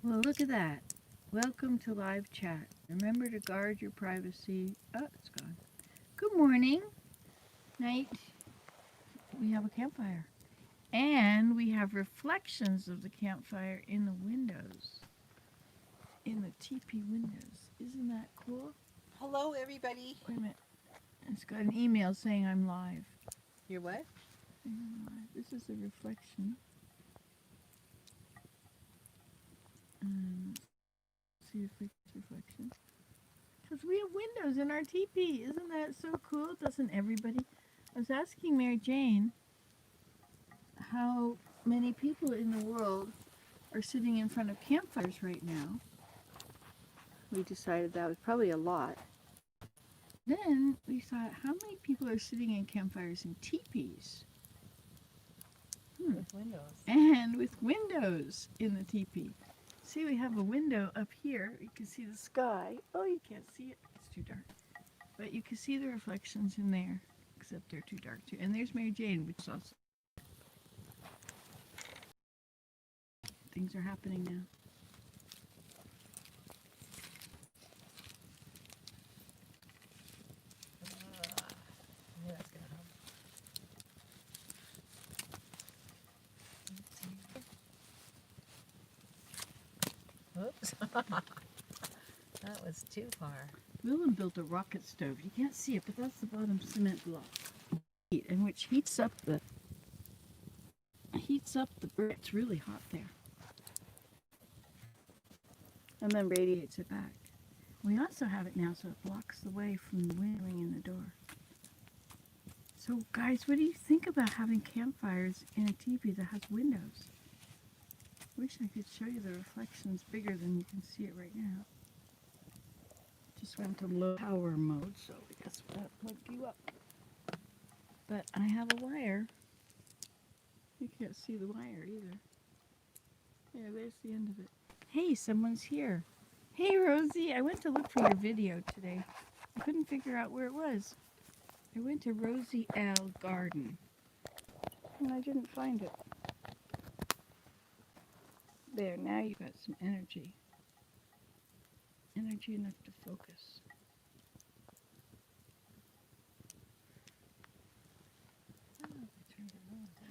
Well, look at that. Welcome to live chat. Remember to guard your privacy. Oh, it's gone. Good morning. Night. We have a campfire. And we have reflections of the campfire in the windows. In the teepee windows. Isn't that cool? Hello, everybody. Wait a minute. It's got an email saying I'm live. You're what? I'm live. This is a reflection. See if we get reflection. Because we have windows in our teepee. Isn't that so cool? Doesn't everybody? I was asking Mary Jane how many people in the world are sitting in front of campfires right now. We decided that was probably a lot. Then we thought, how many people are sitting in campfires in teepees? With windows. And with windows in the teepee. See, we have a window up here. You can see the sky. Oh, you can't see it. It's too dark. But you can see the reflections in there, except they're too dark too. And there's Mary Jane, which is also... Things are happening now. Yeah, that's gonna help. Oops. That was too far. Willem built a rocket stove. You can't see it, but that's the bottom cement block. And which heats up the brick. It's really hot there. And then radiates it back. We also have it now so it blocks the way from the windowing in the door. So guys, what do you think about having campfires in a teepee that has windows? Wish I could show you the reflections bigger than you can see it right now. Just went to low power mode, so I guess that plugged you up. But I have a wire. You can't see the wire either. Yeah, there's the end of it. Hey, someone's here. Hey, Rosie, I went to look for your video today. I couldn't figure out where it was. I went to Rosie L. Garden, and I didn't find it. There, now you got some energy. Energy enough to focus.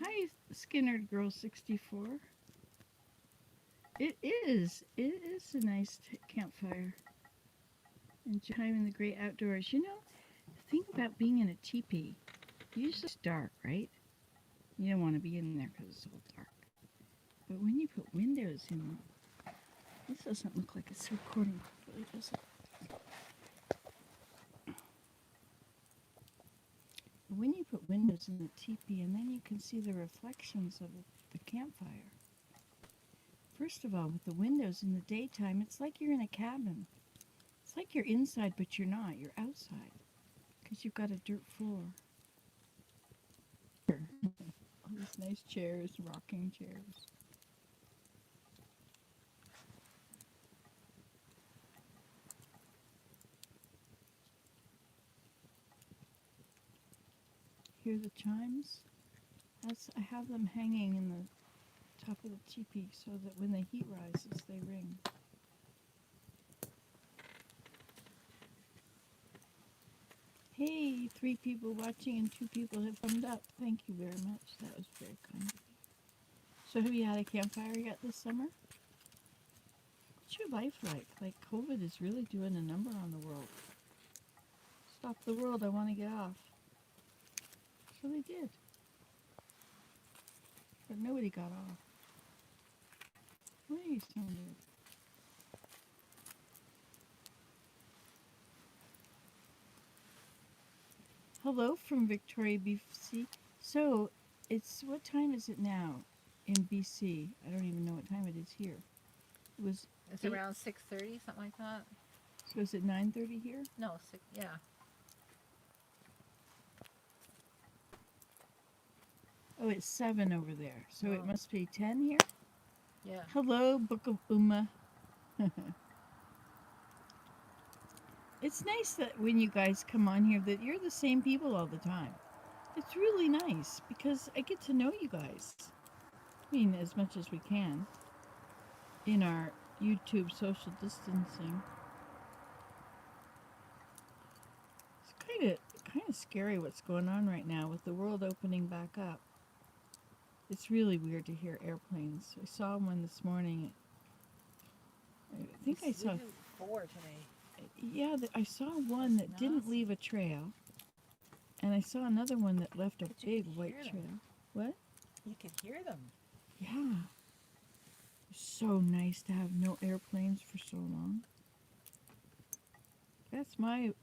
Hi, Skinnered Girl 64. It is a nice campfire. Enjoying the great outdoors. You know, the thing about being in a teepee, usually it's dark, right? You don't want to be in there because it's all dark. But when you put windows in, this doesn't look like it's recording properly, does it? But when you put windows in the teepee and then you can see the reflections of the campfire. First of all, with the windows in the daytime, it's like you're in a cabin. It's like you're inside, but you're not. You're outside because you've got a dirt floor. All these nice chairs, rocking chairs. Hear the chimes? I have them hanging in the top of the teepee so that when the heat rises, they ring. Hey, 3 people watching and 2 people have thumbed up. Thank you very much. That was very kind of you. So have you had a campfire yet this summer? What's your life like? Like COVID is really doing a number on the world. Stop the world, I want to get off. So they did. But nobody got off. What are you sounding? Hello from Victoria, BC. So, what time is it now in BC? I don't even know what time it is here. It's around 6:30, something like that. So is it 9:30 here? No, 6. Yeah. Oh, it's 7 over there. So it must be 10 here? Yeah. Hello, Book of Uma. It's nice that when you guys come on here that you're the same people all the time. It's really nice because I get to know you guys. I mean, as much as we can in our YouTube social distancing. It's kind of scary what's going on right now with the world opening back up. It's really weird to hear airplanes. I saw one this morning. I think I saw 4 today. Yeah, I saw one that didn't leave a trail, and I saw another one that left a big white trail. What? You could hear them. Yeah. It's so nice to have no airplanes for so long. That's my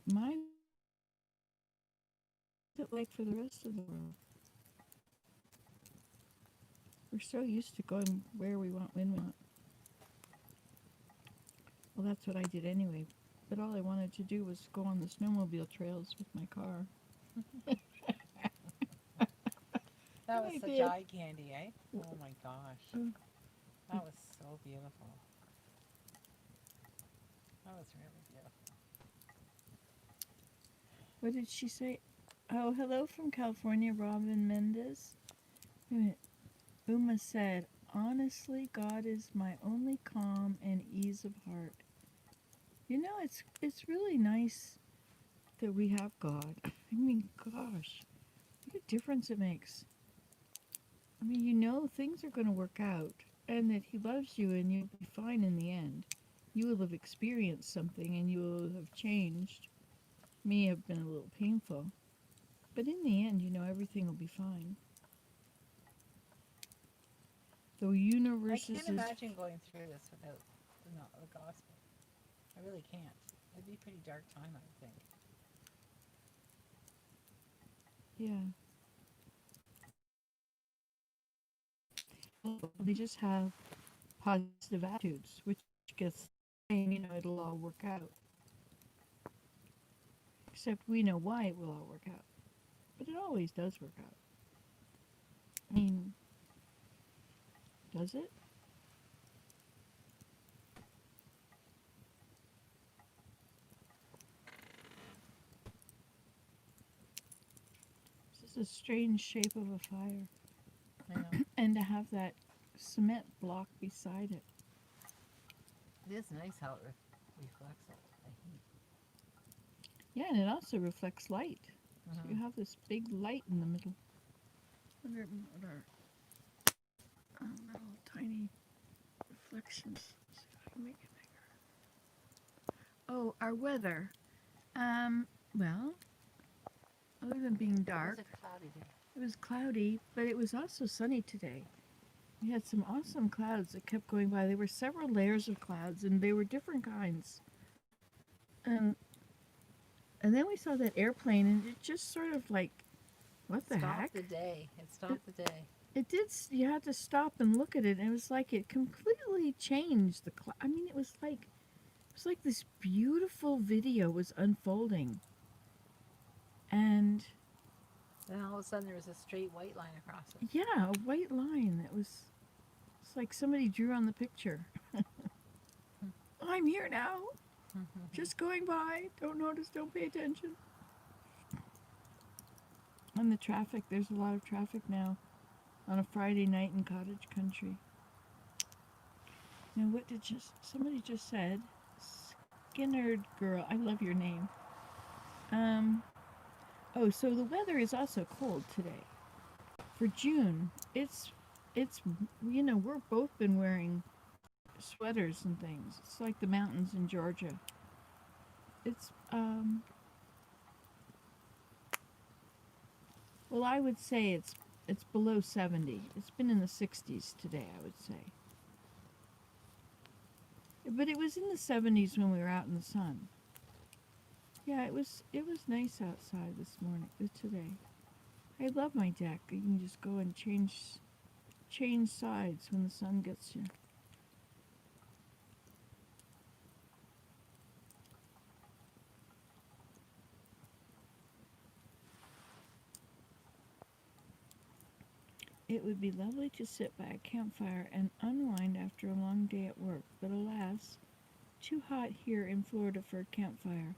what's it like for the rest of the world? We're so used to going where we want, when we want. Well, that's what I did anyway. But all I wanted to do was go on the snowmobile trails with my car. That was such eye candy, eh? Oh my gosh. That was so beautiful. That was really beautiful. What did she say? Oh, hello from California, Robin Mendez. Wait a minute. Uma said, honestly, God is my only calm and ease of heart. You know, it's really nice that we have God. I mean, gosh, what a difference it makes. I mean, you know things are going to work out and that He loves you and you'll be fine in the end. You will have experienced something and you will have changed. May have been a little painful. But in the end, you know, everything will be fine. The universe I is... can't imagine going through this without the gospel. I really can't. It'd be a pretty dark time, I would think. Yeah. They just have positive attitudes, which gets saying, you know, it'll all work out. Except we know why it will all work out. But it always does work out. I mean, does it? This is a strange shape of a fire. I know. And to have that cement block beside it. It is nice how it reflects the heat. Yeah, and it also reflects light. So Mhm. you have this big light in the middle. What are little tiny reflections? See if I can make it bigger. Oh, our weather. Well, other than being dark, It was a cloudy day. it was cloudy, but it was also sunny today. We had some awesome clouds that kept going by. There were several layers of clouds, and they were different kinds. And then we saw that airplane, and it just sort of like, what the heck? Stopped the day. It stopped the day. It did. You had to stop and look at it, and it was like it completely changed the cloud. I mean, it was like this beautiful video was unfolding, and Then all of a sudden there was a straight white line across it. yeah, a white line that was. It's like somebody drew on the picture. I'm here now. Just going by. Don't notice. Don't pay attention. And the traffic. There's a lot of traffic now on a Friday night in cottage country. Now, what did somebody just said? Skinnerd girl. I love your name. Oh, so the weather is also cold today. For June, it's you know, we're both been wearing sweaters and things. It's like the mountains in Georgia. It's well, I would say it's below 70. It's been in the 60s today, I would say. But it was in the 70s when we were out in the sun. Yeah, it was nice outside this morning, today. I love my deck. You can just go and change sides when the sun gets you. It would be lovely to sit by a campfire and unwind after a long day at work, but alas, too hot here in Florida for a campfire.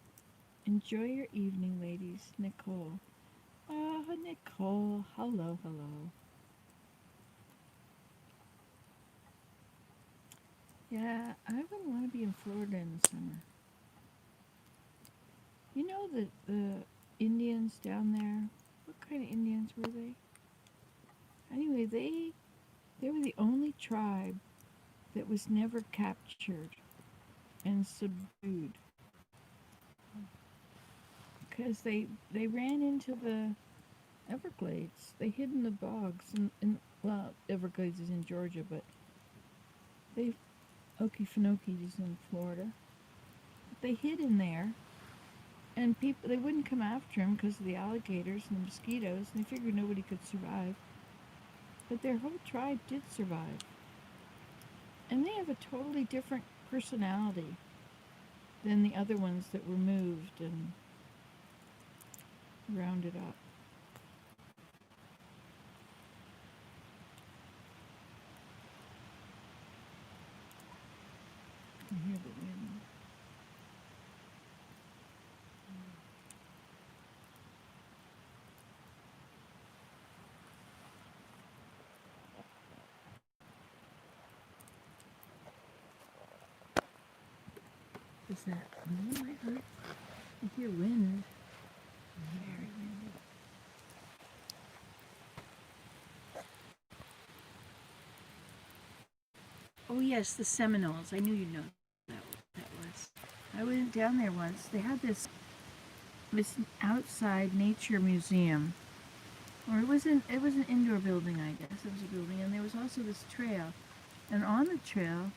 Enjoy your evening, ladies. Nicole. Ah, Nicole. Hello, hello. Yeah, I wouldn't want to be in Florida in the summer. You know the Indians down there? What kind of Indians were they? Anyway, they were the only tribe that was never captured and subdued because they ran into the Everglades. They hid in the bogs and well, Everglades is in Georgia, but they Okefenokee is in Florida. They hid in there, and people they wouldn't come after them because of the alligators and the mosquitoes. And they figured nobody could survive, but their whole tribe did survive, and they have a totally different personality than the other ones that were moved and rounded up. You hear the wind. Is that wind I heard? I hear wind. Very windy. Oh yes, the Seminoles. I knew you'd know that was. I went down there once. They had this outside nature museum, or it was an indoor building, I guess. It was a building, and there was also this trail, and on the trail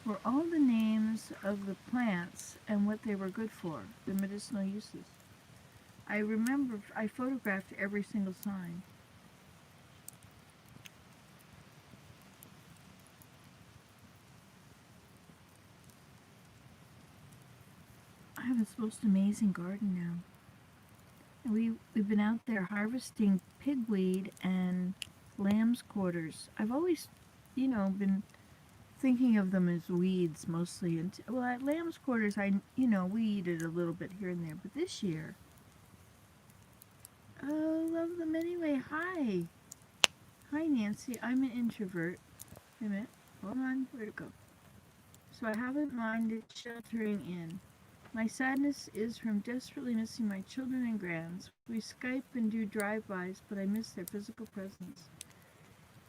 were all the names of the plants and what they were good for, the medicinal uses. I remember I photographed every single sign. I have this most amazing garden now. And we've been out there harvesting pigweed and lamb's quarters. I've always, been thinking of them as weeds mostly. And well, at lamb's quarters, weeded a little bit here and there. But this year, oh, love them anyway. Hi, Nancy. I'm an introvert. Wait a minute. Hold on. Where'd it go? So I haven't minded sheltering in. My sadness is from desperately missing my children and grands. We Skype and do drive-bys, but I miss their physical presence.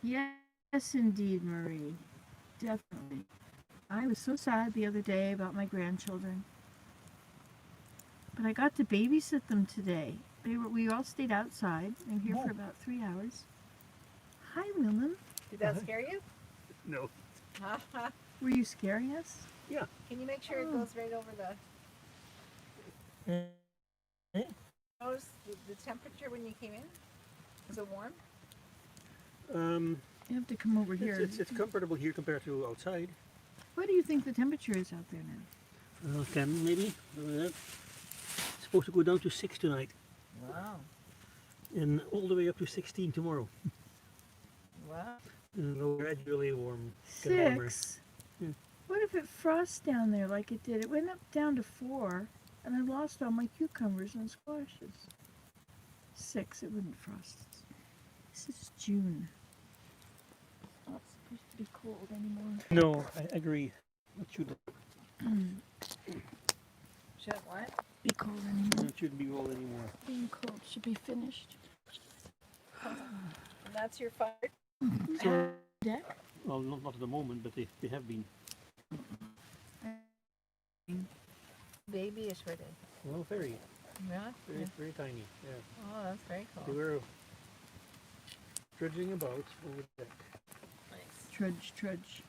Yes, indeed, Marie. Definitely. I was so sad the other day about my grandchildren. But I got to babysit them today. We all stayed outside. They were here for about 3 hours. Hi, Willem. Did that scare you? No. Were you scaring us? Yeah. Can you make sure it goes right over the... Notice the temperature when you came in? Was it warm? You have to come over here. It's comfortable here compared to outside. What do you think the temperature is out there now? 10 maybe. It's supposed to go down to 6 tonight. Wow. And all the way up to 16 tomorrow. Wow. And it'll gradually get warmer. 6? Yeah. What if it frosts down there like it did? It went up down to 4, and I lost all my cucumbers and squashes. 6, it wouldn't frost. This is June. It's not supposed to be cold anymore. No, I agree. It shouldn't, Should what? Be cold anymore. it shouldn't be cold anymore. Being cold should be finished. And that's your fire So, Deck? well, not at the moment, but they have been. babyish, were they? Well, very, Yeah? very tiny. Yeah. Oh, that's very They cool. were trudging about over the deck. Nice. Trudge. Trudge.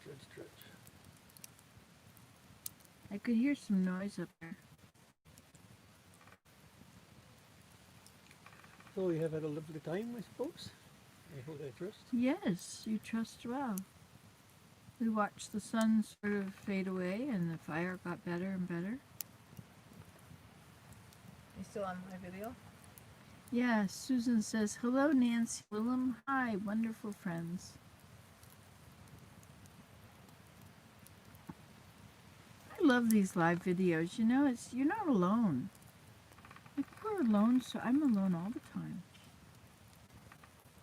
I could hear some noise up there. So you have had a lovely time, I suppose? I hope I trust. Yes, you trust well. We watched the sun sort of fade away and the fire got better and better. You still on my video? Yeah, Susan says, hello Nancy, Willem, hi, wonderful friends. I love these live videos, you're not alone. Like, we're alone, so I'm alone all the time.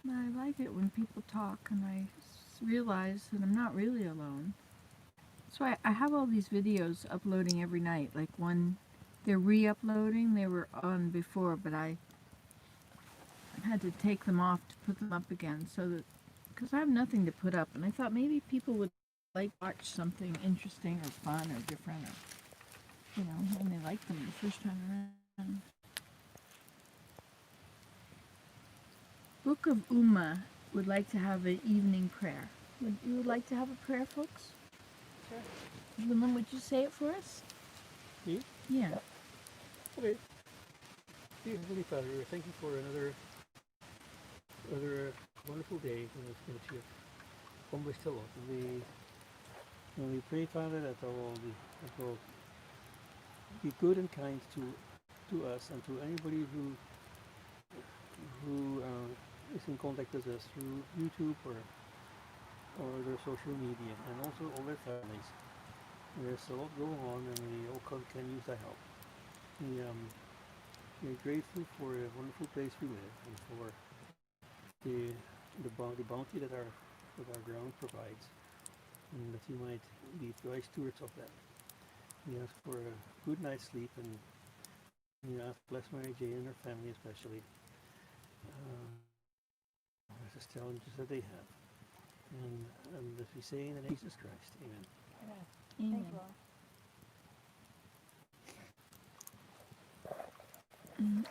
But I like it when people talk and I realize that I'm not really alone. So I have all these videos uploading every night. Like one, they're re-uploading. They were on before, but I had to take them off to put them up again. So that, because I have nothing to put up, and I thought maybe people would like watch something interesting or fun or different, or when they like them the first time around. Book of Uma would like to have an evening prayer. Would you like to have a prayer, folks? Sure. William, would you say it for us? Me? Yeah. Okay. Dear Heavenly Father, thank you for another wonderful day in which you have come besteld. And we pray, Father, that will be good and kind to us and to anybody who is in contact with us through YouTube or their social media, and also all their families. There's a lot going on, and we all can use that help. We're grateful for a wonderful place we live and for the bounty that our ground provides, and that you might be wise stewards of that. We ask for a good night's sleep, and we ask bless Mary Jane and her family especially, as the challenges that they have. And as we say in the name of Jesus Christ, amen. Yeah. Amen. Thank you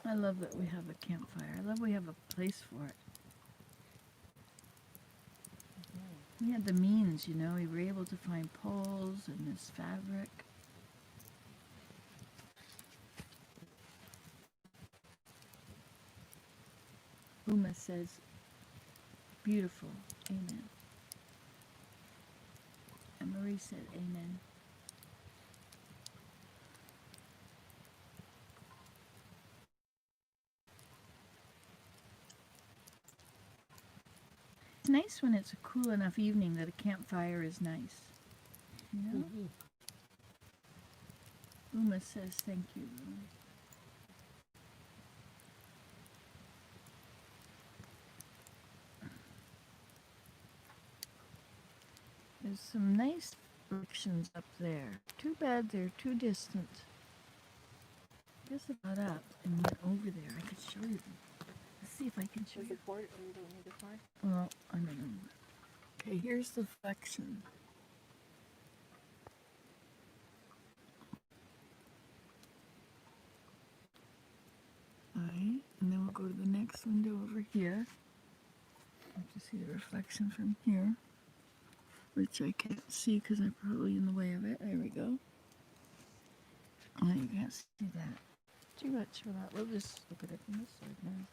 all. I love that we have a campfire. I love we have a place for it. We had the means, we were able to find poles and this fabric. Uma says, beautiful, amen. And Marie said, amen. It's nice when it's a cool enough evening that a campfire is nice. Mm-hmm. Uma says, thank you. There's some nice reflections up there. Too bad they're too distant. Just about up and went over there. I could show you them. Let's see if I can show Is you. it board or you don't need a board? Well, I don't know. Okay, here's the reflection. Alright, and then we'll go to the next window over here. I have to see the reflection from here, which I can't see because I'm probably in the way of it. There we go. Oh, you can't see that. Too much for that. We'll just look at it from this side now.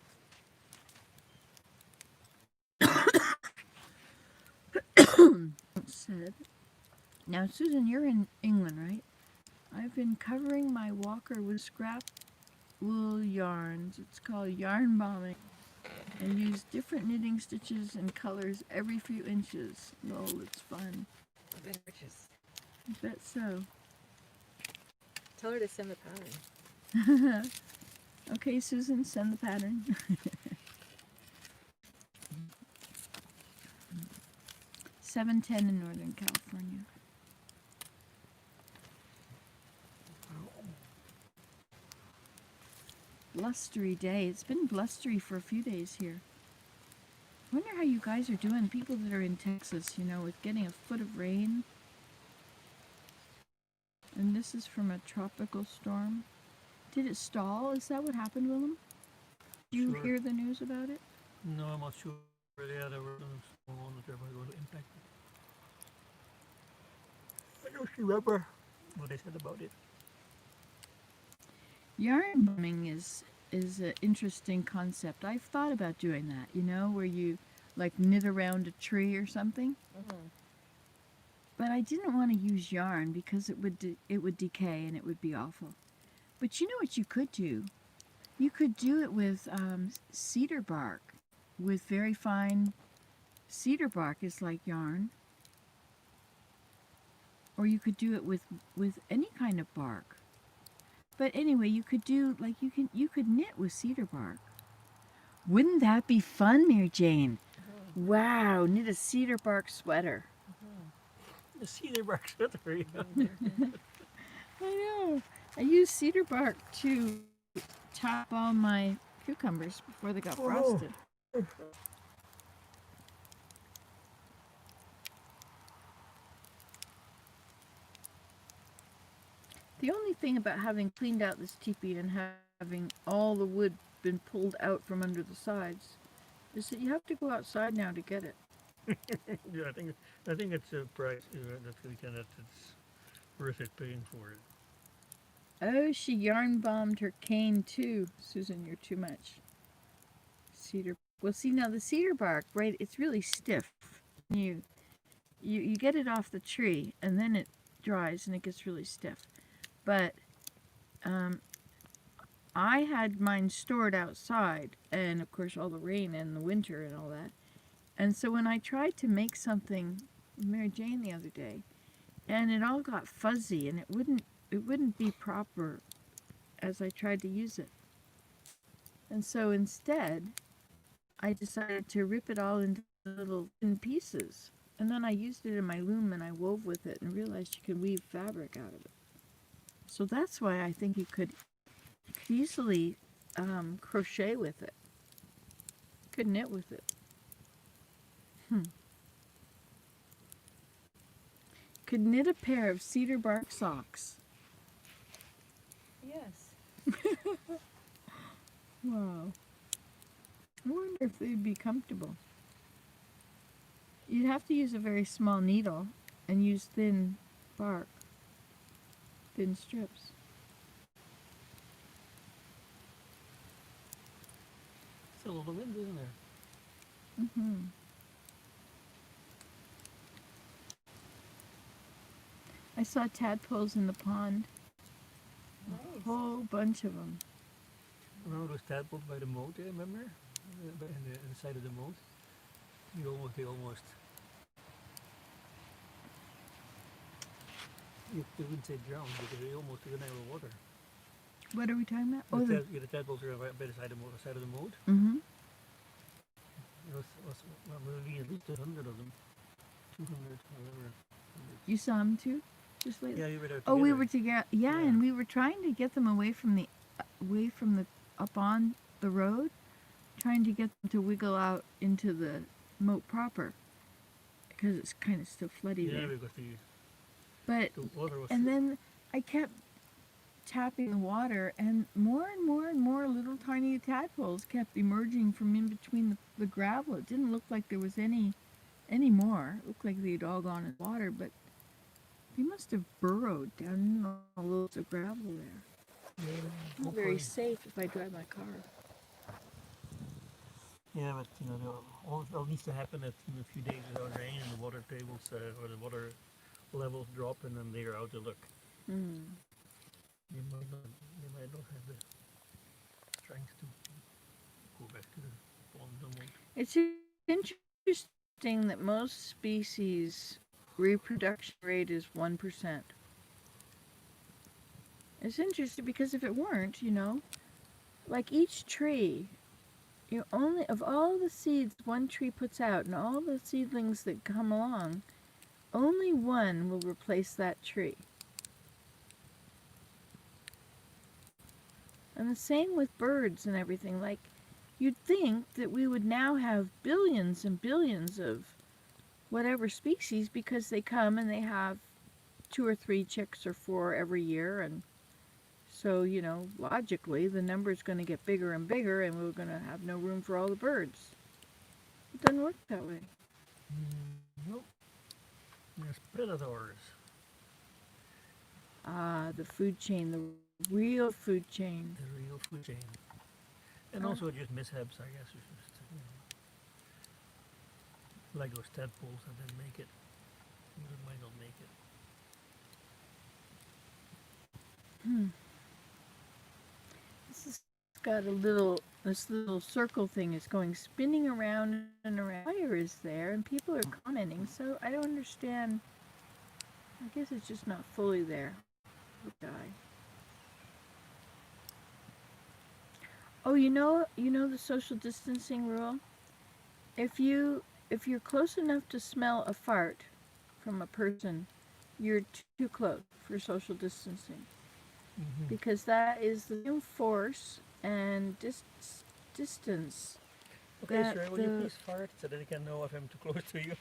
Said, now Susan, you're in England, right? I've been covering my walker with scrap wool yarns. It's called yarn bombing, and use different knitting stitches and colors every few inches. Lol, it's fun. A bit riches. I bet so. Tell her to send the pattern. Okay, Susan, send the pattern. 7:10 in Northern California. Blustery day. It's been blustery for a few days here. I wonder how you guys are doing, people that are in Texas, with getting a foot of rain. And this is from a tropical storm. Did it stall? Is that what happened, Willem? Did you Sure. hear the news about it? No, I'm not sure. Yeah, there were some on that were going to impact it. I don't remember what they said about it. Yarn bombing is an interesting concept. I've thought about doing that, where you like knit around a tree or something. Mm-hmm. But I didn't want to use yarn because it would decay and it would be awful. But you know what you could do? You could do it with cedar bark, with very fine cedar bark is like yarn. Or you could do it with any kind of bark. But anyway, you could do you could knit with cedar bark. Wouldn't that be fun, Mary Jane? Mm-hmm. Wow, knit a cedar bark sweater. Mm-hmm. The cedar bark sweater. Yeah. I know. I used cedar bark to top all my cucumbers before they got frosted. The only thing about having cleaned out this teepee and having all the wood been pulled out from under the sides is that you have to go outside now to get it. Yeah, I think it's a price that we can that it's worth it paying for it. Oh, she yarn bombed her cane too. Susan, you're too much. Cedar. Well, see now the cedar bark, right? It's really stiff. You get it off the tree and then it dries and it gets really stiff. But I had mine stored outside, and of course all the rain and the winter and all that. And so when I tried to make something with Mary Jane the other day, and it all got fuzzy and it wouldn't be proper as I tried to use it. And so instead, I decided to rip it all into little thin pieces. And then I used it in my loom and I wove with it and realized you could weave fabric out of it. So that's why I think you could easily crochet with it. Could knit with it. Could knit a pair of cedar bark socks. Yes. Wow. I wonder if they'd be comfortable. You'd have to use a very small needle and use thin bark, thin strips. It's a lot of wind, isn't there? Mm-hmm. I saw tadpoles in the pond. A Nice. whole bunch of them. Remember those tadpoles by the moat there, remember? In the side of the moat? They almost you wouldn't say drowned because they almost went out of water. What are we talking about? The, Oh, the... the tadpoles are right by the side of the moat. Mm-hmm. Well, maybe at least 100 of them. 200, whatever. You saw them too? Just lately? Yeah, you were there Oh, we together. were together. Yeah, Yeah. and we were trying to get them away from the up on the road, trying to get them to wiggle out into the moat proper, because it's kind of still floody Yeah, there. because But the water was. and then I kept tapping the water, and more little tiny tadpoles kept emerging from in between the gravel. It didn't look like there was any more. It looked like they'd all gone in the water, but they must have burrowed down in all loads of gravel there. Yeah, Not very safe if I drive my car. yeah, but all needs to happen in a few days without rain and the water tables or the water levels drop and then they're out of luck. Mm. They might not have the strength to go back to the pond no more. It's interesting that most species reproduction rate is 1%. It's interesting because if it weren't, like each tree, only of all the seeds one tree puts out and all the seedlings that come along, only one will replace that tree. And the same with birds and everything. Like, you'd think that we would now have billions and billions of whatever species because they come and they have 2 or 3 chicks or 4 every year, and so, logically the number's going to get bigger and bigger and we're going to have no room for all the birds. It doesn't work that way. Nope. There's predators. Ah, the food chain, the real food chain. The real food chain. And also just mishaps, I guess. It's just, like those tadpoles that didn't make it. You might not make it. This has got this little circle thing is going spinning around and around. Fire is there and people are commenting, so I don't understand. I guess it's just not fully there. Die. Oh, you know the social distancing rule? If you're close enough to smell a fart from a person, you're too close for social distancing. Because that is the same force and distance. Okay, that sir, will you the- please fart so that I can know if I'm too close to you?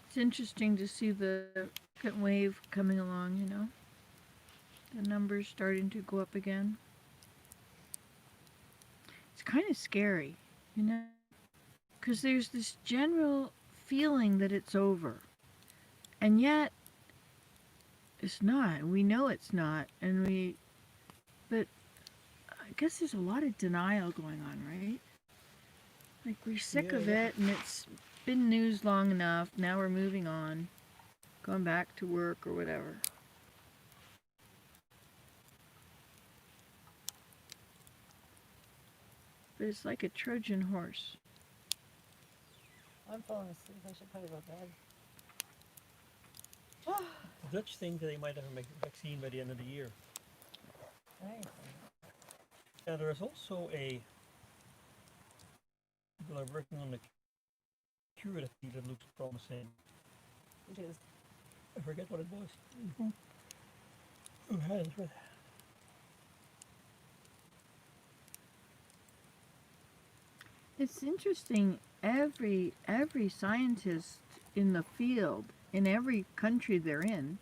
It's interesting to see the second wave coming along, you know? The numbers starting to go up again. It's kind of scary, you know? Because there's this general feeling that it's over. And yet, it's not. We know it's not. But I guess there's a lot of denial going on, right? Like, we're sick of Yeah. it, and it's been news long enough. Now we're moving on, going back to work or whatever. But it's like a Trojan horse. I'm falling asleep. I should probably go to bed. The Dutch think that they might have a vaccine by the end of the year. Nice. Yeah, there is also people are working on a cure that looks promising. It is. I forget what it was. Who has it? It's interesting. Every scientist in the field, in every country they're in,